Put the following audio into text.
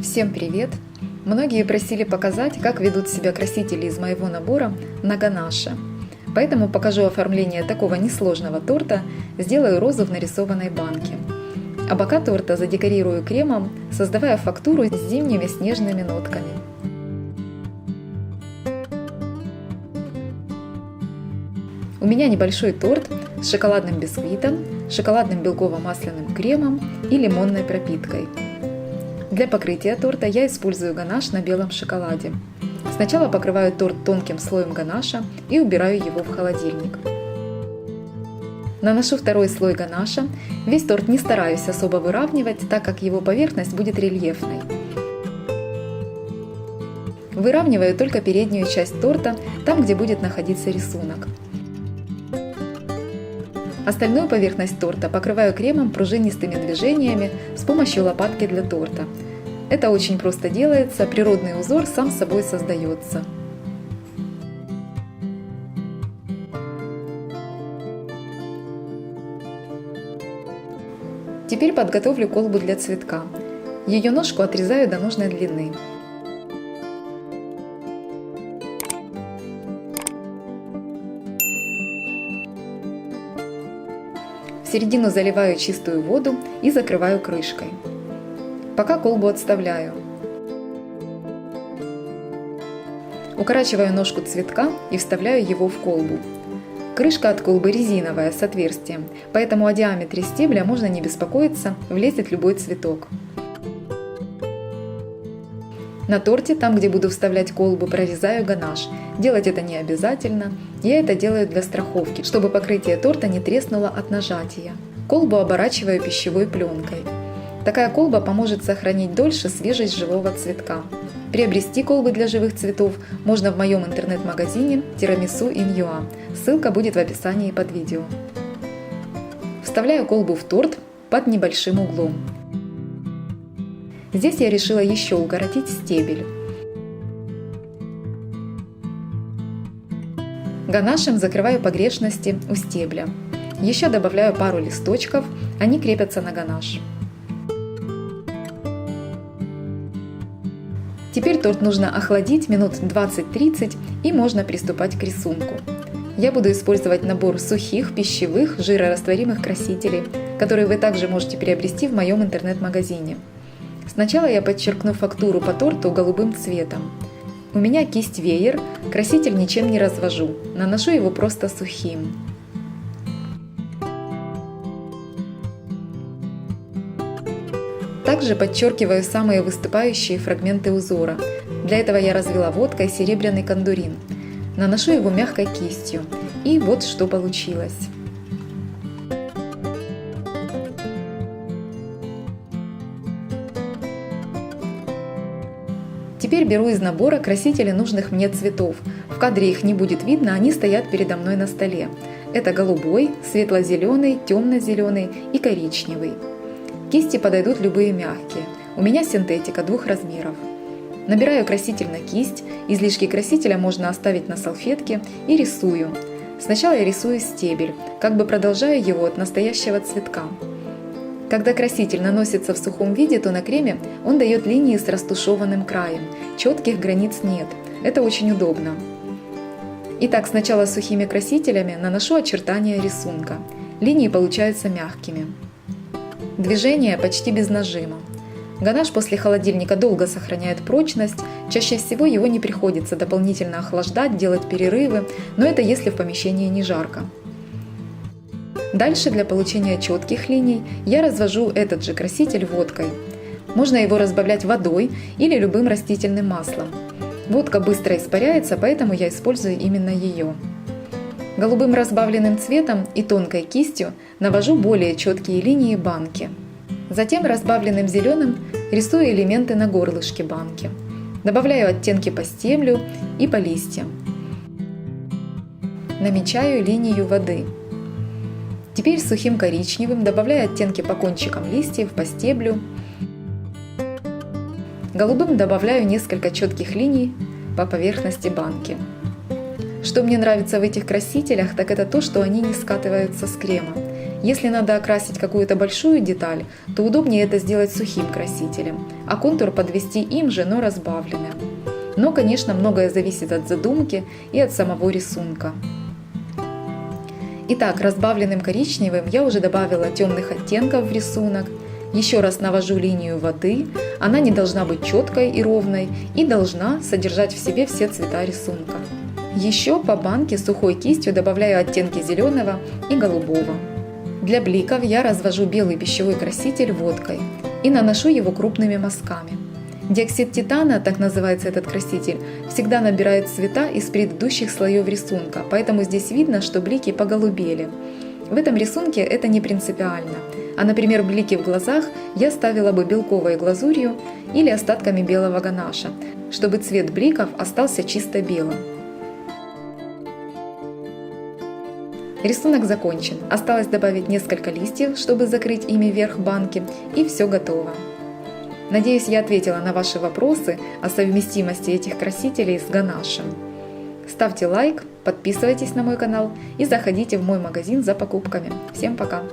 Всем привет! Многие просили показать, как ведут себя красители из моего набора на ганаше. Поэтому покажу оформление такого несложного торта, сделаю розу в нарисованной банке. А бока торта задекорирую кремом, создавая фактуру с зимними снежными нотками. У меня небольшой торт с шоколадным бисквитом, шоколадным белково-масляным кремом и лимонной пропиткой. Для покрытия торта я использую ганаш на белом шоколаде. Сначала покрываю торт тонким слоем ганаша и убираю его в холодильник. Наношу второй слой ганаша. Весь торт не стараюсь особо выравнивать, так как его поверхность будет рельефной. Выравниваю только переднюю часть торта, там, где будет находиться рисунок. Остальную поверхность торта покрываю кремом пружинистыми движениями с помощью лопатки для торта. Это очень просто делается, природный узор сам собой создается. Теперь подготовлю колбу для цветка. Ее ножку отрезаю до нужной длины. В середину заливаю чистую воду и закрываю крышкой. Пока колбу отставляю. Укорачиваю ножку цветка и вставляю его в колбу. Крышка от колбы резиновая с отверстием, поэтому о диаметре стебля можно не беспокоиться, влезет любой цветок. На торте, там где буду вставлять колбу, прорезаю ганаш. Делать это не обязательно, я это делаю для страховки, чтобы покрытие торта не треснуло от нажатия. Колбу оборачиваю пищевой пленкой. Такая колба поможет сохранить дольше свежесть живого цветка. Приобрести колбы для живых цветов можно в моем интернет-магазине tiramisu.in.ua. Ссылка будет в описании под видео. Вставляю колбу в торт под небольшим углом. Здесь я решила еще укоротить стебель. Ганашем закрываю погрешности у стебля. Еще добавляю пару листочков, они крепятся на ганаш. Теперь торт нужно охладить минут 20-30 и можно приступать к рисунку. Я буду использовать набор сухих, пищевых, жирорастворимых красителей, которые вы также можете приобрести в моем интернет-магазине. Сначала я подчеркну фактуру по торту голубым цветом. У меня кисть веер, краситель ничем не развожу, наношу его просто сухим. Также подчеркиваю самые выступающие фрагменты узора. Для этого я развела водкой серебряный кондурин. Наношу его мягкой кистью. И вот что получилось. Теперь беру из набора красители нужных мне цветов. В кадре их не будет видно, они стоят передо мной на столе. Это голубой, светло-зеленый, темно-зеленый и коричневый. Кисти подойдут любые мягкие. У меня синтетика 2 размеров. Набираю краситель на кисть, излишки красителя можно оставить на салфетке и рисую. Сначала я рисую стебель, как бы продолжаю его от настоящего цветка. Когда краситель наносится в сухом виде, то на креме он дает линии с растушеванным краем. Четких границ нет. Это очень удобно. Итак, сначала сухими красителями наношу очертания рисунка. Линии получаются мягкими. Движение почти без нажима. Ганаш после холодильника долго сохраняет прочность, чаще всего его не приходится дополнительно охлаждать, делать перерывы, но это если в помещении не жарко. Дальше для получения четких линий я развожу этот же краситель водкой. Можно его разбавлять водой или любым растительным маслом. Водка быстро испаряется, поэтому я использую именно ее. Голубым разбавленным цветом и тонкой кистью навожу более четкие линии банки. Затем разбавленным зеленым рисую элементы на горлышке банки. Добавляю оттенки по стеблю и по листьям. Намечаю линию воды. Теперь сухим коричневым добавляю оттенки по кончикам листьев, по стеблю. Голубым добавляю несколько четких линий по поверхности банки. Что мне нравится в этих красителях, так это то, что они не скатываются с крема. Если надо окрасить какую-то большую деталь, то удобнее это сделать сухим красителем, а контур подвести им же, но разбавленным. Но, конечно, многое зависит от задумки и от самого рисунка. Итак, разбавленным коричневым я уже добавила темных оттенков в рисунок. Еще раз навожу линию воды, она не должна быть четкой и ровной и должна содержать в себе все цвета рисунка. Еще по банке сухой кистью добавляю оттенки зеленого и голубого. Для бликов я развожу белый пищевой краситель водкой и наношу его крупными мазками. Диоксид титана, так называется этот краситель, всегда набирает цвета из предыдущих слоев рисунка, поэтому здесь видно, что блики поголубели. В этом рисунке это не принципиально. А, например, блики в глазах я ставила бы белковой глазурью или остатками белого ганаша, чтобы цвет бликов остался чисто белым. Рисунок закончен. Осталось добавить несколько листьев, чтобы закрыть ими верх банки, и все готово. Надеюсь, я ответила на ваши вопросы о совместимости этих красителей с ганашем. Ставьте лайк, подписывайтесь на мой канал и заходите в мой магазин за покупками. Всем пока!